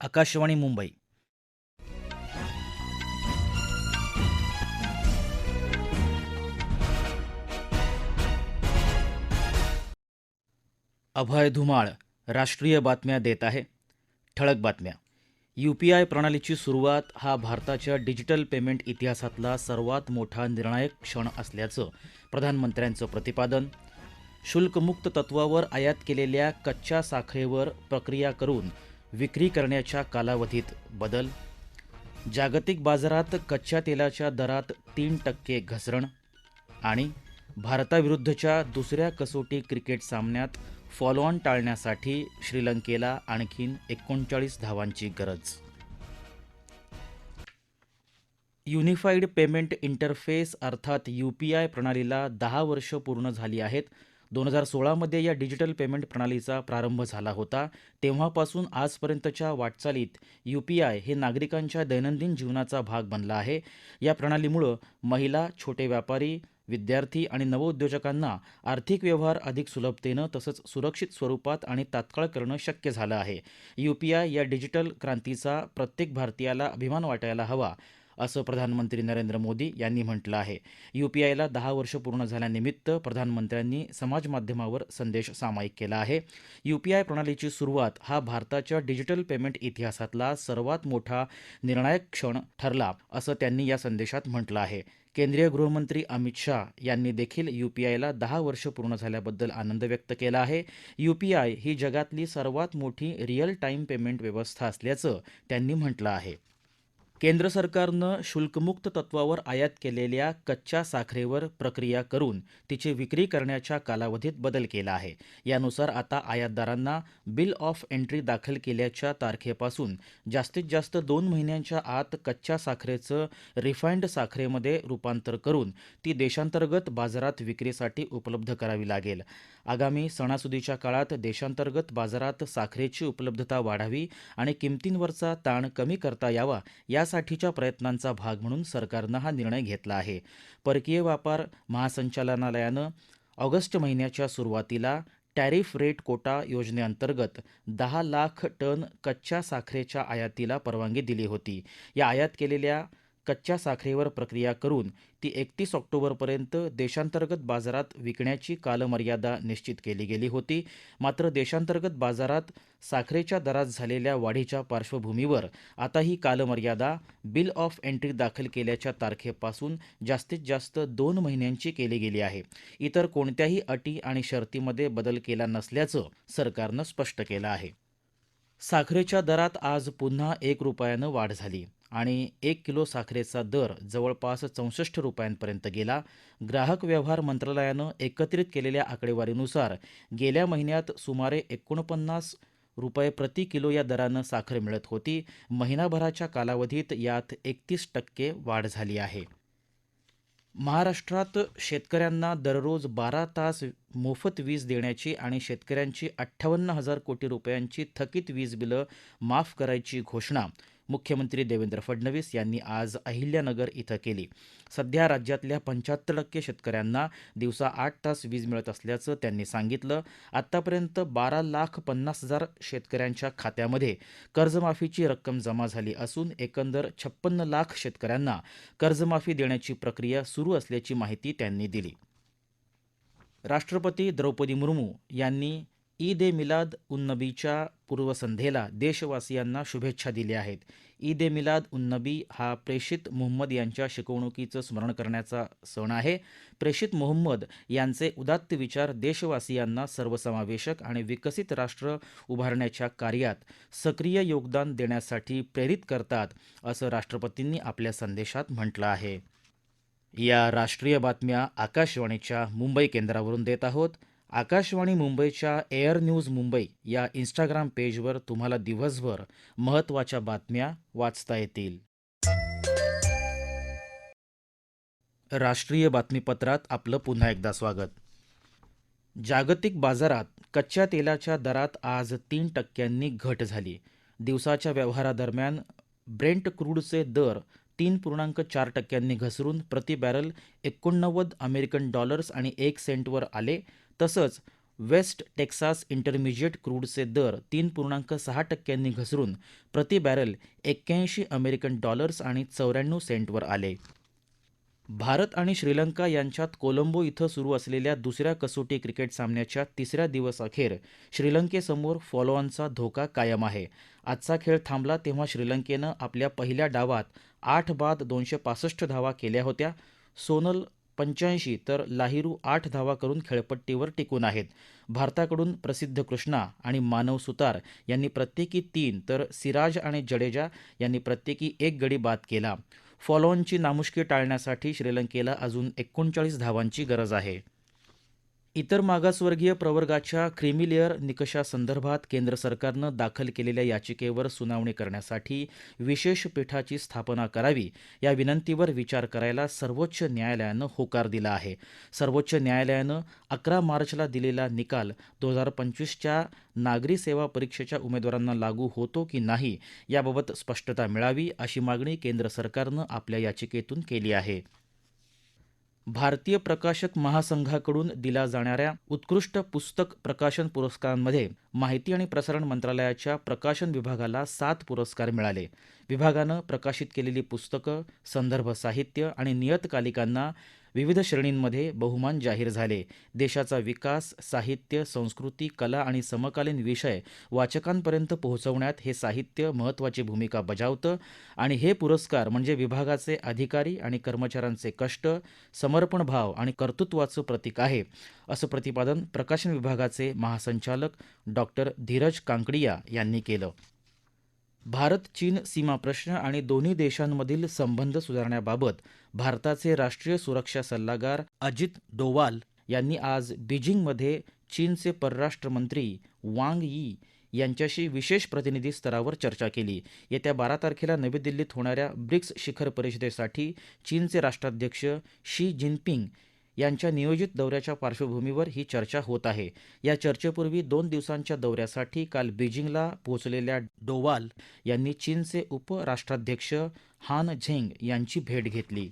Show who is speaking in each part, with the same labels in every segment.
Speaker 1: आकाशवाणी मुंबई. अभय धुमाळ राष्ट्रीय बातम्या देत आहे. ठळक बातम्या. UPI प्रणालीची सुरुवात हा भारताच्या डिजिटल पेमेंट इतिहासातला सर्वात मोठा निर्णायक क्षण असल्याचं प्रधानमंत्र्यांचं प्रतिपादन. शुल्कमुक्त तत्वावर आयात केलेल्या कच्च्या साखरेवर प्रक्रिया करून विक्री करण्याच्या कालावधीत बदल. जागतिक बाजारात कच्च्या तेलाच्या दरात 3% घसरण. आणि भारताविरुद्धच्या दुसऱ्या कसोटी क्रिकेट सामन्यात फॉलोऑन टाळण्यासाठी श्रीलंकेला आणखीन 39 धावांची गरज. युनिफाईड पेमेंट इंटरफेस अर्थात UPI प्रणालीला 10 वर्ष पूर्ण झाली आहेत. 2016मध्ये या डिजिटल पेमेंट प्रणालीचा प्रारंभ झाला होता. तेव्हापासून आजपर्यंतच्या वाटचालीत UPI हे नागरिकांच्या दैनंदिन जीवनाचा भाग बनला आहे. या प्रणालीमुळं महिला, छोटे व्यापारी, विद्यार्थी आणि नवउद्योजकांना आर्थिक व्यवहार अधिक सुलभतेनं तसंच सुरक्षित स्वरूपात आणि तात्काळ करणं शक्य झालं आहे. UPI या डिजिटल क्रांतीचा प्रत्येक भारतीयाला अभिमान वाटायला हवा, असं प्रधानमंत्री नरेंद्र मोदी यांनी म्हटलं आहे. UPIला 10 वर्ष पूर्ण झाल्यानिमित्त प्रधानमंत्र्यांनी समाजमाध्यमावर संदेश सामायिक केला आहे. UPI प्रणालीची सुरुवात हा भारताच्या डिजिटल पेमेंट इतिहासातला सर्वात मोठा निर्णायक क्षण ठरला, असं त्यांनी या संदेशात म्हटलं आहे. केंद्रीय गृहमंत्री अमित शाह यांनी देखील UPIला 10 वर्ष पूर्ण झाल्याबद्दल आनंद व्यक्त केला आहे. UPI ही जगातली सर्वात मोठी रिअल टाईम पेमेंट व्यवस्था असल्याचं त्यांनी म्हटलं आहे. केंद्र सरकारनं शुल्कमुक्त तत्वावर आयात केलेल्या कच्च्या साखरेवर प्रक्रिया करून तिची विक्री करण्याच्या कालावधीत बदल केला आहे. यानुसार आता आयातदारांना बिल ऑफ एंट्री दाखल केल्याच्या तारखेपासून जास्तीत जास्त 2 महिन्यांच्या आत कच्च्या साखरेचं रिफाइंड साखरेमध्ये रूपांतर करून ती देशांतर्गत बाजारात विक्रीसाठी उपलब्ध करावी लागेल. आगामी सणासुदीच्या काळात देशांतर्गत बाजारात साखरेची उपलब्धता वाढावी आणि किमतींवरचा ताण कमी करता यावा यासाठीच्या प्रयत्नांचा भाग म्हणून सरकारनं हा निर्णय घेतला आहे. परकीय व्यापार महासंचालनालयानं ऑगस्ट महिन्याच्या सुरुवातीला टॅरिफ रेट कोटा योजनेअंतर्गत 10 लाख टन कच्च्या साखरेच्या आयातीला परवानगी दिली होती. या आयात केलेल्या कच्च्या साखरेवर प्रक्रिया करून ती 31 ऑक्टोबरपर्यंत देशांतर्गत बाजारात विकण्याची कालमर्यादा निश्चित केली गेली होती. मात्र देशांतर्गत बाजारात साखरेच्या दरात झालेल्या वाढीच्या पार्श्वभूमीवर आता ही कालमर्यादा बिल ऑफ एंट्री दाखल केल्याच्या तारखेपासून जास्तीत जास्त 2 महिन्यांची केली गेली आहे. इतर कोणत्याही अटी आणि शर्तीमध्ये बदल केला नसल्याचं सरकारनं स्पष्ट केलं आहे. साखरेच्या दरात आज पुन्हा 1 रुपयानं वाढ झाली आणि 1 किलो साखरेचा दर जवळपास 64 रुपयांपर्यंत गेला. ग्राहक व्यवहार मंत्रालयानं एकत्रित केलेल्या आकडेवारीनुसार गेल्या महिन्यात सुमारे 49 रुपये प्रति किलो या दरानं साखर मिळत होती. महिनाभराच्या कालावधीत यात 31% वाढ झाली आहे. महाराष्ट्रात शेतकऱ्यांना दररोज 12 तास मोफत वीज देण्याची आणि शेतकऱ्यांची 58,000 कोटी रुपयांची थकीत वीज बिलं माफ करायची घोषणा मुख्यमंत्री देवेंद्र फडणवीस यांनी आज अहिल्यानगर इथं केली. सध्या राज्यातल्या 75% शेतकऱ्यांना दिवसा 8 तास वीज मिळत असल्याचं त्यांनी सांगितलं. आत्तापर्यंत 12,50,000 शेतकऱ्यांच्या खात्यामध्ये कर्जमाफीची रक्कम जमा झाली असून एकंदर 56 लाख शेतकऱ्यांना कर्जमाफी देण्याची प्रक्रिया सुरू असल्याची माहिती त्यांनी दिली. राष्ट्रपती द्रौपदी मुर्मू यांनी ईद ए मिलाद उन नबीच्या पूर्वसंध्येला देशवासियांना शुभेच्छा दिल्या आहेत. ईद ए मिलाद उन नबी हा प्रेषित मुहम्मद यांच्या शिकवणुकीचं स्मरण करण्याचा सण आहे. प्रेषित मुहम्मद यांचे उदात्त विचार देशवासियांना सर्वसमावेशक आणि विकसित राष्ट्र उभारण्याच्या कार्यात सक्रिय योगदान देण्यासाठी प्रेरित करतात, असं राष्ट्रपतींनी आपल्या संदेशात म्हटलं आहे. या राष्ट्रीय बातम्या आकाशवाणीच्या मुंबई केंद्रावरून देत आहोत. आकाशवाणी मुंबईच्या एअर न्यूज मुंबई या इंस्टाग्राम पेजवर तुम्हाला दिवसभर महत्त्वाच्या बातम्या वाचता येतील. राष्ट्रीय बातमीपत्रात आपलं पुन्हा एकदा स्वागत. जागतिक बाजारात कच्च्या तेलाच्या दरात आज 3% घट झाली. दिवसाच्या व्यवहारादरम्यान ब्रेंट क्रूडचे दर 3.4% घसरून प्रति बॅरल $89 आणि 1 सेंटवर आले. तसंच वेस्ट टेक्सास इंटरमिजिएट क्रूडचे दर 3.6% घसरून प्रति बॅरल $81 आणि 94 आले. भारत आणि श्रीलंका यांच्यात कोलंबो इथं सुरू असलेल्या दुसऱ्या कसोटी क्रिकेट सामन्याच्या तिसऱ्या दिवसअखेर श्रीलंकेसमोर फॉलोऑनचा धोका कायम आहे. आजचा खेळ थांबला तेव्हा श्रीलंकेनं आपल्या पहिल्या डावात 8 बाद 265 धावा केल्या होत्या. सोनल 85 तर लाहिरू 8 धावा करून खेळपट्टीवर टिकून आहेत. भारताकडून प्रसिद्ध कृष्णा आणि मानव सुतार यांनी प्रत्येकी 3 तर सिराज आणि जडेजा यांनी प्रत्येकी 1 गडी बाद केला. फॉलोऑनची नामुष्की टाळण्यासाठी श्रीलंकेला अजून 39 धावांची गरज आहे. इतर मागासवर्गीय प्रवर्गाच्या क्रीमी लेअर निकषासंदर्भात केंद्र सरकारनं दाखल केलेल्या याचिकेवर सुनावणी करण्यासाठी विशेष पीठाची स्थापना करावी या विनंतीवर विचार करायला सर्वोच्च न्यायालयानं होकार दिला आहे. सर्वोच्च न्यायालयानं 11 मार्चला दिलेला निकाल 2025च्या नागरी सेवा परीक्षेच्या उमेदवारांना लागू होतो की नाही याबाबत स्पष्टता मिळावी अशी मागणी केंद्र सरकारनं आपल्या याचिकेतून केली आहे. भारतीय प्रकाशक महासंघाकडून दिल्या जाणाऱ्या उत्कृष्ट पुस्तक प्रकाशन पुरस्कारांमध्ये माहिती आणि प्रसारण मंत्रालयाच्या प्रकाशन विभागाला 7 पुरस्कार मिळाले. विभागानं प्रकाशित केलेली पुस्तकं, संदर्भ साहित्य आणि नियतकालिकांना विविध श्रेणींमध्ये बहुमान जाहीर झाले. देशाचा विकास, साहित्य, संस्कृती, कला आणि समकालीन विषय वाचकांपर्यंत पोहोचवण्यात हे साहित्य महत्त्वाची भूमिका बजावतं आणि हे पुरस्कार म्हणजे विभागाचे अधिकारी आणि कर्मचाऱ्यांचे कष्ट, समर्पणभाव आणि कर्तृत्वाचं प्रतीक आहे, असं प्रतिपादन प्रकाशन विभागाचे महासंचालक डॉक्टर धीरज कांकडिया यांनी केलं. भारत चीन सीमा प्रश्न आणि दोन्ही देशांमधील संबंध सुधारण्याबाबत भारताचे राष्ट्रीय सुरक्षा सल्लागार अजित डोवाल यांनी आज बीजिंगमध्ये चीनचे परराष्ट्र मंत्री वांग यी यांच्याशी विशेष प्रतिनिधी स्तरावर चर्चा केली. येत्या 12 तारखेला नवी दिल्लीत होणाऱ्या ब्रिक्स शिखर परिषदेसाठी चीनचे राष्ट्राध्यक्ष शी जिनपिंग यांच्या नियोजित दौऱ्याच्या पार्श्वभूमीवर ही चर्चा होत आहे. या चर्चेपूर्वी 2 दिवसांच्या दौऱ्यासाठी काल बीजिंगला पोहोचलेल्या डोवाल यांनी चीनचे उपराष्ट्राध्यक्ष हान झेंग यांची भेट घेतली.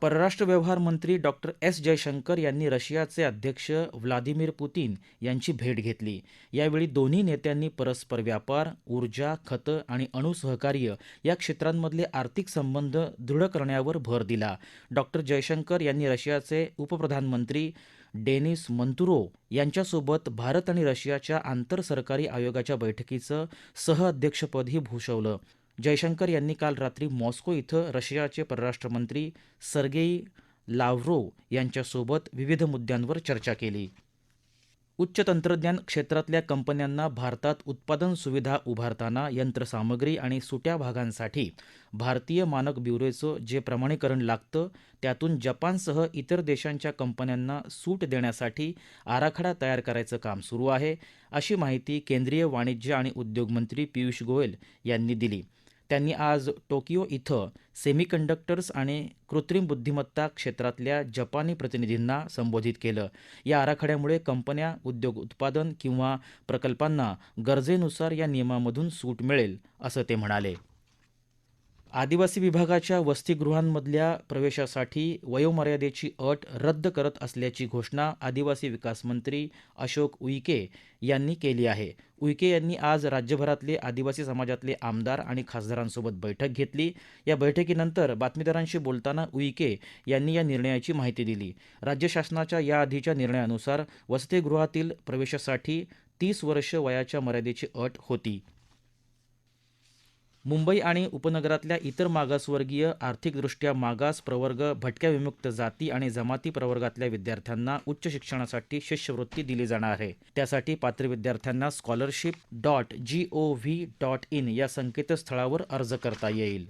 Speaker 1: परराष्ट्र व्यवहार मंत्री डॉक्टर एस जयशंकर यांनी रशियाचे अध्यक्ष व्लादिमीर पुतिन यांची भेट घेतली. यावेळी दोन्ही नेत्यांनी परस्पर व्यापार, ऊर्जा, खतं आणि अणु सहकार्य या क्षेत्रांमधले आर्थिक संबंध दृढ करण्यावर भर दिला. डॉक्टर जयशंकर यांनी रशियाचे उपप्रधानमंत्री डेनिस मंतुरोव यांच्यासोबत भारत आणि रशियाच्या आंतरसरकारी आयोगाच्या बैठकीचं सहअध्यक्षपदही भूषवलं. जयशंकर यांनी काल रात्री मॉस्को इथं रशियाचे परराष्ट्रमंत्री सर्गेई लाव्हरोव यांच्यासोबत विविध मुद्द्यांवर चर्चा केली. उच्च तंत्रज्ञान क्षेत्रातल्या कंपन्यांना भारतात उत्पादन सुविधा उभारताना यंत्रसामग्री आणि सुट्या भागांसाठी भारतीय मानक ब्युरोचं जे प्रमाणीकरण लागतं त्यातून जपानसह इतर देशांच्या कंपन्यांना सूट देण्यासाठी आराखडा तयार करायचं काम सुरू आहे, अशी माहिती केंद्रीय वाणिज्य आणि उद्योग मंत्री पियुष गोयल यांनी दिली. त्यांनी आज टोकियो इथं सेमीकंडक्टर्स आणि कृत्रिम बुद्धिमत्ता क्षेत्रातल्या जपानी प्रतिनिधींना संबोधित केलं. या आराखड्यामुळे कंपन्या, उद्योग उत्पादन किंवा प्रकल्पांना गरजेनुसार या नियमामधून सूट मिळेल, असं ते म्हणाले. आदिवासी विभागाच्या वसतिगृहांमधल्या प्रवेशासाठी वयोमर्यादेची अट रद्द करत असल्याची घोषणा आदिवासी विकास मंत्री अशोक उईके यांनी केली आहे. उईके यांनी आज राज्यभरातले आदिवासी समाजातले आमदार आणि खासदारांसोबत बैठक घेतली. या बैठकीनंतर बातमीदारांशी बोलताना उईके यांनी या निर्णयाची माहिती दिली. राज्य शासनाच्या याआधीच्या निर्णयानुसार वसतिगृहातील प्रवेशासाठी 30 वर्ष वयाच्या मर्यादेची अट होती. मुंबई आणि उपनगरातल्या इतर मागासवर्गीय, आर्थिकदृष्ट्या मागास प्रवर्ग, भटक्या विमुक्त जाती आणि जमाती प्रवर्गातल्या विद्यार्थ्यांना उच्च शिक्षणासाठी शिष्यवृत्ती दिली जाणार आहे. त्यासाठी पात्र विद्यार्थ्यांना scholarship.gov.in या संकेतस्थळावर अर्ज करता येईल.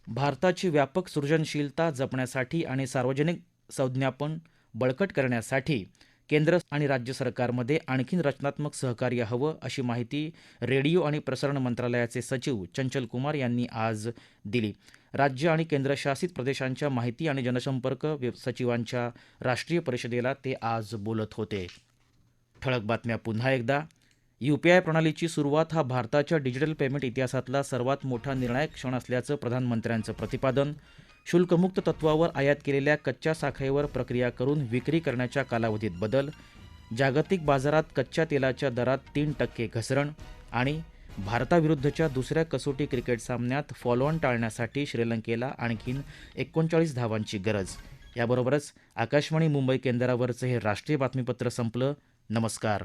Speaker 1: भारताची व्यापक सृजनशीलता जपण्यासाठी आणि सार्वजनिक संज्ञापन बळकट करण्यासाठी केंद्र आणि राज्य सरकारमध्ये आणखीन रचनात्मक सहकार्य हवं, अशी माहिती रेडिओ आणि प्रसारण मंत्रालयाचे सचिव चंचल कुमार यांनी आज दिली. राज्य आणि केंद्रशासित प्रदेशांच्या माहिती आणि जनसंपर्क सचिवांच्या राष्ट्रीय परिषदेला ते आज बोलत होते. ठळक बातम्या पुन्हा एकदा. UPI प्रणालीची सुरुवात हा भारताच्या डिजिटल पेमेंट इतिहासातला सर्वात मोठा निर्णायक क्षण असल्याचं प्रधानमंत्र्यांचं प्रतिपादन. शुल्कमुक्त तत्वावर आयात केलेल्या कच्च्या साखरेवर प्रक्रिया करून विक्री करण्याच्या कालावधीत बदल. जागतिक बाजारात कच्च्या तेलाच्या दरात 3% घसरण आणि भारताविरुद्धच्या दुसऱ्या कसोटी क्रिकेट सामन्यात फॉलोऑन टाळण्यासाठी श्रीलंकेला आणखीन 39 धावांची गरज. याबरोबरच आकाशवाणी मुंबई केंद्रावरचं हे राष्ट्रीय बातमीपत्र संपलं. नमस्कार.